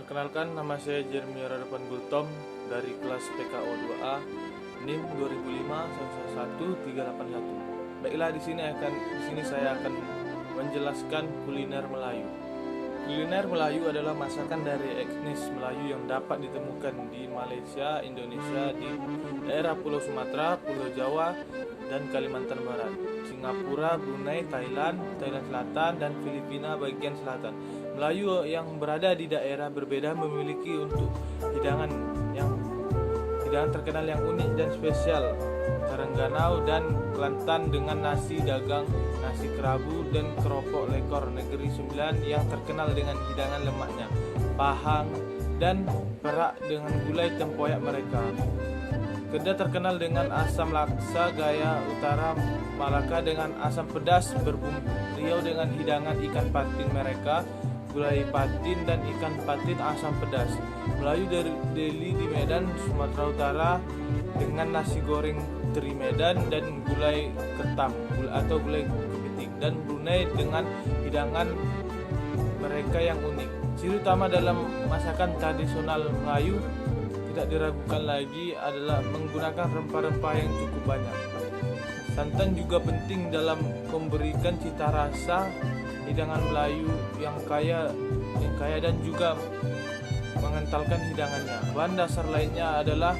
Perkenalkan, nama saya Jeremy Radapan Gultom dari kelas PKO 2A, NIM 2005-11381. Baiklah, di sini saya akan menjelaskan kuliner Melayu. Kuliner Melayu adalah masakan dari etnis Melayu yang dapat ditemukan di Malaysia, Indonesia, di daerah Pulau Sumatera, Pulau Jawa, dan Kalimantan Barat, Singapura, Brunei, Thailand Selatan, dan Filipina bagian selatan. Melayu yang berada di daerah berbeda memiliki untuk hidangan terkenal yang unik dan spesial. Terengganu dan Kelantan dengan nasi dagang, nasi kerabu, dan keropok lekor. Negeri Sembilan yang terkenal dengan hidangan lemaknya, Pahang dan Perak dengan gulai tempoyak mereka. Kedah terkenal dengan asam laksa, gaya utara Malaka dengan asam pedas berbumbu. Riau dengan hidangan ikan patin mereka, gulai patin dan ikan patin asam pedas. Melayu dari Deli di Medan, Sumatera Utara dengan nasi goreng teri Medan dan gulai ketam atau gulai kepiting. Dan Brunei dengan hidangan mereka yang unik. Ciri utama dalam masakan tradisional Melayu tidak diragukan lagi adalah menggunakan rempah-rempah yang cukup banyak. Santan juga penting dalam memberikan cita rasa hidangan Melayu yang kaya dan juga mengentalkan hidangannya. Bahan dasar lainnya adalah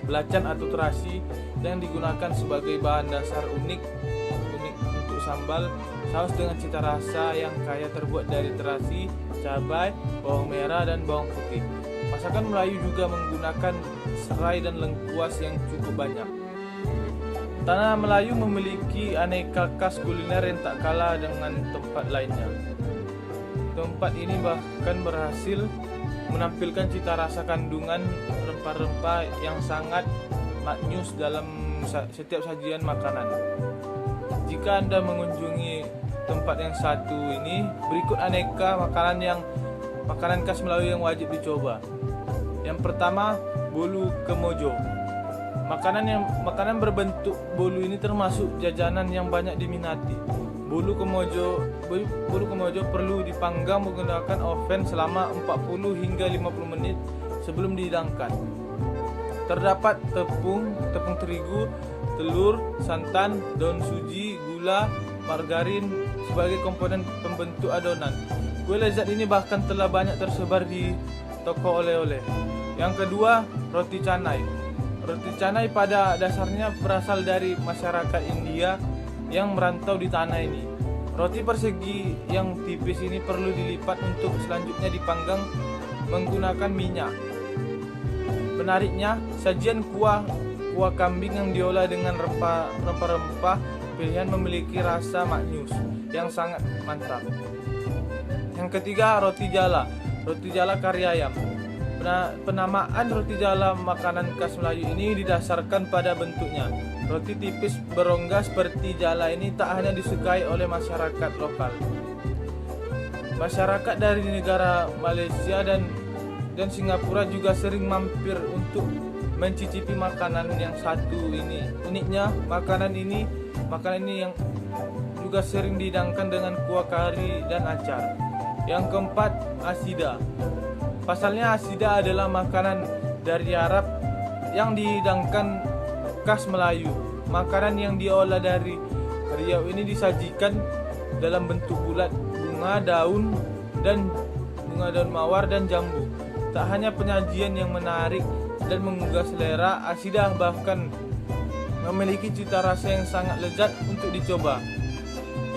belacan atau terasi yang digunakan sebagai bahan dasar unik untuk sambal. Saus dengan cita rasa yang kaya terbuat dari terasi, cabai, bawang merah, dan bawang putih. Masakan Melayu juga menggunakan serai dan lengkuas yang cukup banyak. Tanah Melayu memiliki aneka khas kuliner yang tak kalah dengan tempat lainnya. Tempat ini bahkan berhasil menampilkan cita rasa kandungan rempah-rempah yang sangat maknyus dalam setiap sajian makanan. Jika Anda mengunjungi tempat yang satu ini, berikut aneka makanan khas Melayu yang wajib dicoba. Yang pertama, bolu kemojo. Makanan berbentuk bolu ini termasuk jajanan yang banyak diminati. Bolu kemojo perlu dipanggang menggunakan oven selama 40 hingga 50 menit sebelum dihidangkan. Terdapat tepung terigu, telur, santan, daun suji, gula, margarin sebagai komponen pembentuk adonan. Kue lezat ini bahkan telah banyak tersebar di toko oleh-oleh. Yang kedua, roti canai. Roti canai pada dasarnya berasal dari masyarakat India yang merantau di tanah ini. Roti persegi yang tipis ini perlu dilipat untuk selanjutnya dipanggang menggunakan minyak. Menariknya, sajian kuah kambing yang diolah dengan rempah-rempah pilihan memiliki rasa maknyus yang sangat mantap. Yang ketiga, roti jala. Roti jala kari ayam. Penamaan roti jala makanan khas Melayu ini didasarkan pada bentuknya. Roti tipis berongga seperti jala ini tak hanya disukai oleh masyarakat lokal. Masyarakat dari negara Malaysia dan Singapura juga sering mampir untuk mencicipi makanan yang satu ini. Uniknya, makanan ini yang juga sering dihidangkan dengan kuah kari dan acar. Yang keempat, asida. Pasalnya asida adalah makanan dari Arab yang dihidangkan khas Melayu. Makanan yang diolah dari Riau ini disajikan dalam bentuk bulat, bunga daun mawar dan jambu. Tak hanya penyajian yang menarik dan menggugah selera, asida bahkan memiliki cita rasa yang sangat lezat untuk dicoba.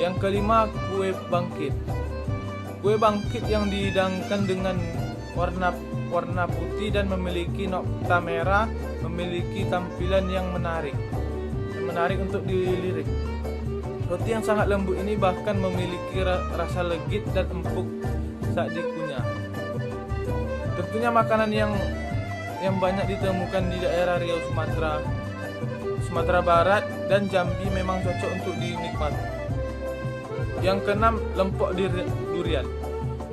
Yang kelima, kue bangkit. Kue bangkit yang dihidangkan dengan warna putih dan memiliki nokta merah, memiliki tampilan yang menarik untuk dilirik. Roti yang sangat lembut ini bahkan memiliki rasa legit dan empuk saat dikunyah. Tentunya makanan yang banyak ditemukan di daerah Riau, Sumatera Barat dan Jambi memang cocok untuk dinikmati. Yang keenam, lempok durian.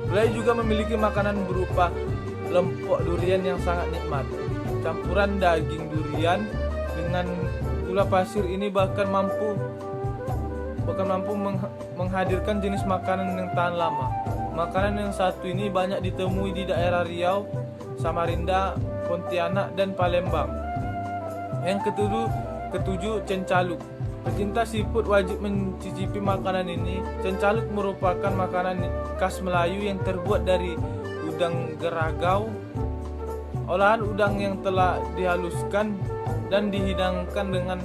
Melayu juga memiliki makanan berupa lempok durian yang sangat nikmat. Campuran daging durian dengan gula pasir ini bahkan mampu menghadirkan jenis makanan yang tahan lama. Makanan yang satu ini banyak ditemui di daerah Riau, Samarinda, Pontianak, dan Palembang. Yang ketujuh, cencaluk. Pecinta seafood wajib mencicipi makanan ini. Cencaluk merupakan makanan khas Melayu yang terbuat dari udang geragau. Olahan udang yang telah dihaluskan dan dihidangkan dengan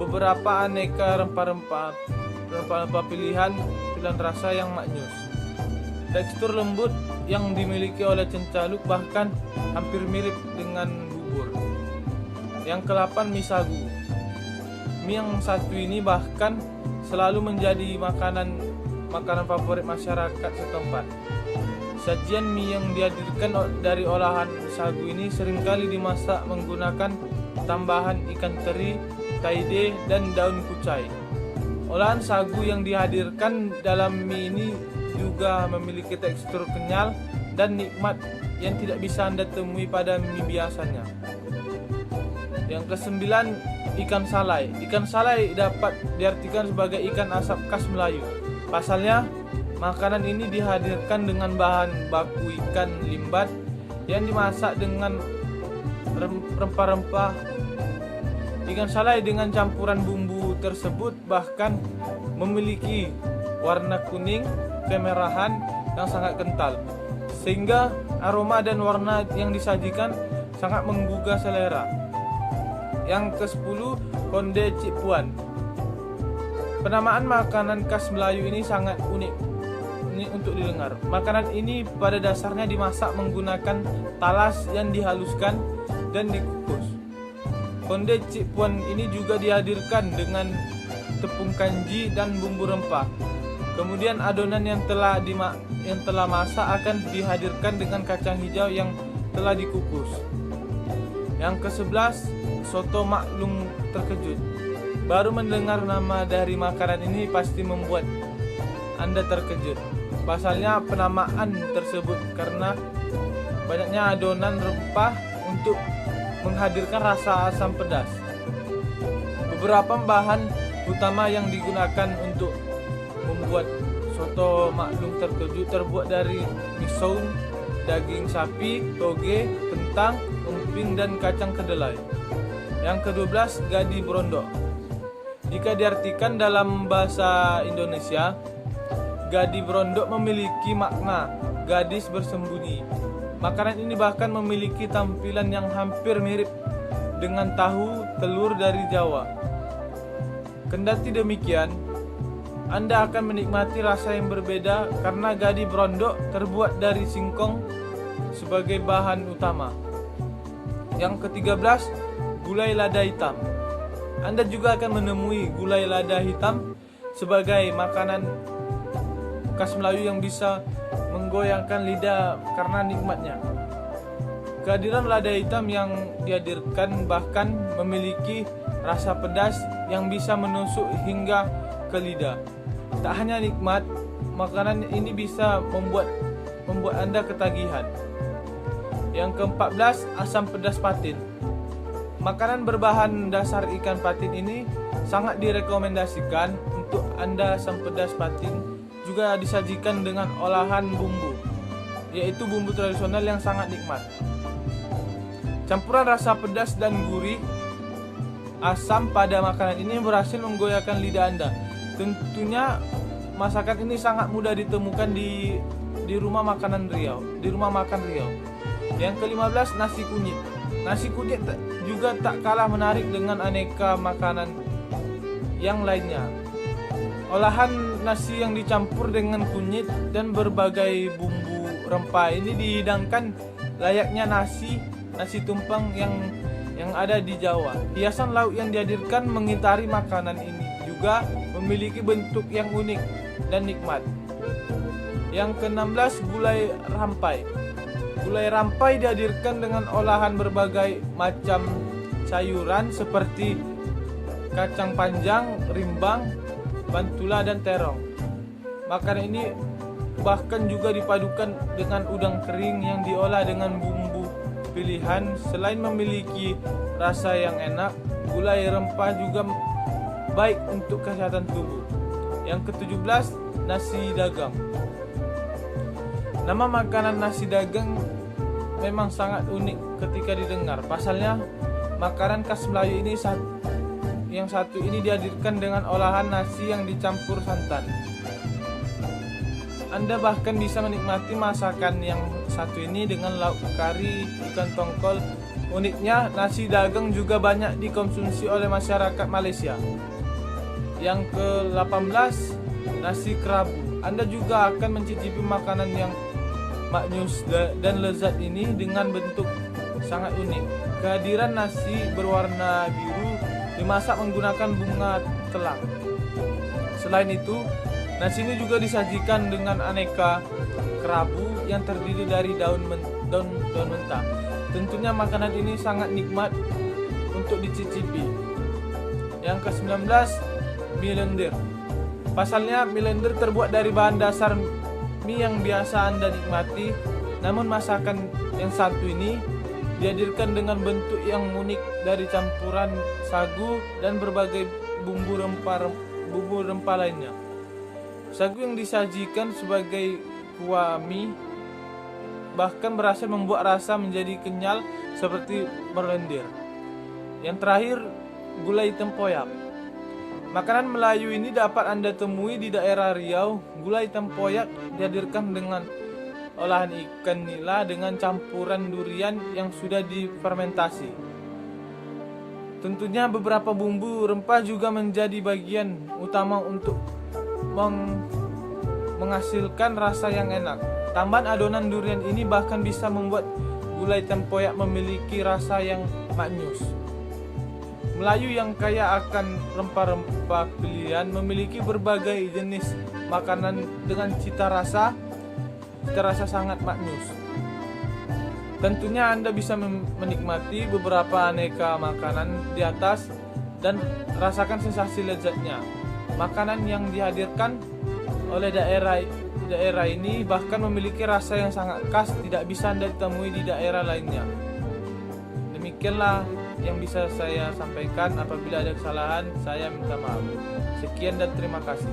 beberapa aneka rempah-rempah pilihan rasa yang maknyus. Tekstur lembut yang dimiliki oleh cencaluk bahkan hampir mirip dengan bubur. Yang ke-8, mie sagu. Mie yang satu ini bahkan selalu menjadi makanan favorit masyarakat setempat. Sajian mie yang dihadirkan dari olahan sagu ini seringkali dimasak menggunakan tambahan ikan teri, taide, dan daun kucai. Olahan sagu yang dihadirkan dalam mie ini juga memiliki tekstur kenyal dan nikmat yang tidak bisa Anda temui pada mie biasanya. Yang ke-9, ikan salai. Ikan salai dapat diartikan sebagai ikan asap khas Melayu. Pasalnya, makanan ini dihadirkan dengan bahan baku ikan limbat yang dimasak dengan rempah-rempah. Ikan salai dengan campuran bumbu tersebut bahkan memiliki warna kuning kemerahan yang sangat kental, sehingga aroma dan warna yang disajikan sangat menggugah selera. Yang ke-10, konde cik puan. Penamaan makanan khas Melayu ini sangat unik untuk didengar. Makanan ini pada dasarnya dimasak menggunakan talas yang dihaluskan dan dikukus. Konde cik puan ini juga dihadirkan dengan tepung kanji dan bumbu rempah. Kemudian adonan yang telah masak akan dihadirkan dengan kacang hijau yang telah dikukus. Yang ke-11, soto maklum terkejut. Baru mendengar nama dari makanan ini pasti membuat Anda terkejut. Pasalnya penamaan tersebut karena banyaknya adonan rempah untuk menghadirkan rasa asam pedas. Beberapa bahan utama yang digunakan untuk membuat soto maklum terkejut terbuat dari misoun, daging sapi, toge, kentang, emping, dan kacang kedelai. Yang ke-12, gadi brondok. Jika diartikan dalam bahasa Indonesia, gadi brondok memiliki makna gadis bersembunyi. Makanan ini bahkan memiliki tampilan yang hampir mirip dengan tahu telur dari Jawa. Kendati demikian, Anda akan menikmati rasa yang berbeda karena gadi brondok terbuat dari singkong sebagai bahan utama. Yang ke-13, gulai lada hitam. Anda juga akan menemui gulai lada hitam sebagai makanan khas Melayu yang bisa menggoyangkan lidah karena nikmatnya. Kehadiran lada hitam yang dihadirkan bahkan memiliki rasa pedas yang bisa menusuk hingga ke lidah. Tak hanya nikmat, makanan ini bisa membuat Anda ketagihan. Yang ke-14, asam pedas patin. Makanan berbahan dasar ikan patin ini sangat direkomendasikan untuk Anda. Asam pedas patin juga disajikan dengan olahan bumbu, yaitu bumbu tradisional yang sangat nikmat. Campuran rasa pedas dan gurih asam pada makanan ini berhasil menggoyahkan lidah Anda. Tentunya masakan ini sangat mudah ditemukan di rumah makan Riau. Yang ke-15, nasi kunyit. Nasi kunyit juga tak kalah menarik dengan aneka makanan yang lainnya. Olahan nasi yang dicampur dengan kunyit dan berbagai bumbu rempah ini dihidangkan layaknya nasi tumpang yang ada di Jawa. Hiasan lauk yang dihadirkan mengitari makanan ini juga memiliki bentuk yang unik dan nikmat. Yang ke-16, gulai rampai. Gulai rampai dihadirkan dengan olahan berbagai macam sayuran seperti kacang panjang, rimbang, bantula, dan terong. Makanan ini bahkan juga dipadukan dengan udang kering yang diolah dengan bumbu pilihan. Selain memiliki rasa yang enak, gulai rempah juga baik untuk kesehatan tubuh. Yang ke-17, nasi dagang. Nama makanan nasi dagang memang sangat unik ketika didengar. Pasalnya, makanan khas Melayu ini yang satu ini dihadirkan dengan olahan nasi yang dicampur santan. Anda bahkan bisa menikmati masakan yang satu ini dengan lauk kari ikan tongkol. Uniknya, nasi dagang juga banyak dikonsumsi oleh masyarakat Malaysia. Yang ke-18, nasi kerabu. Anda juga akan mencicipi makanan yang maknyus dan lezat ini dengan bentuk sangat unik. Kehadiran nasi berwarna biru dimasak menggunakan bunga telang. Selain itu, nasi ini juga disajikan dengan aneka kerabu yang terdiri dari daun mentah. Tentunya makanan ini sangat nikmat untuk dicicipi. Yang ke-19, mie lendir. Pasalnya mie lendir terbuat dari bahan dasar mie yang biasa Anda nikmati, namun masakan yang satu ini dihadirkan dengan bentuk yang unik dari campuran sagu dan berbagai bumbu rempah lainnya. Sagu yang disajikan sebagai kuah mie bahkan berhasil membuat rasa menjadi kenyal seperti berlendir. Yang terakhir, gulai tempoyak. Makanan Melayu ini dapat Anda temui di daerah Riau. Gulai tempoyak dihadirkan dengan olahan ikan nila dengan campuran durian yang sudah difermentasi. Tentunya beberapa bumbu rempah juga menjadi bagian utama untuk menghasilkan rasa yang enak. Tambahan adonan durian ini bahkan bisa membuat gulai tempoyak memiliki rasa yang maknyus. Melayu yang kaya akan rempah-rempah pilihan memiliki berbagai jenis makanan dengan cita rasa sangat maknyus. Tentunya Anda bisa menikmati beberapa aneka makanan di atas dan rasakan sensasi lezatnya. Makanan yang dihadirkan oleh daerah ini bahkan memiliki rasa yang sangat khas, tidak bisa Anda temui di daerah lainnya. Demikianlah yang bisa saya sampaikan. Apabila ada kesalahan, saya minta maaf. Sekian dan terima kasih.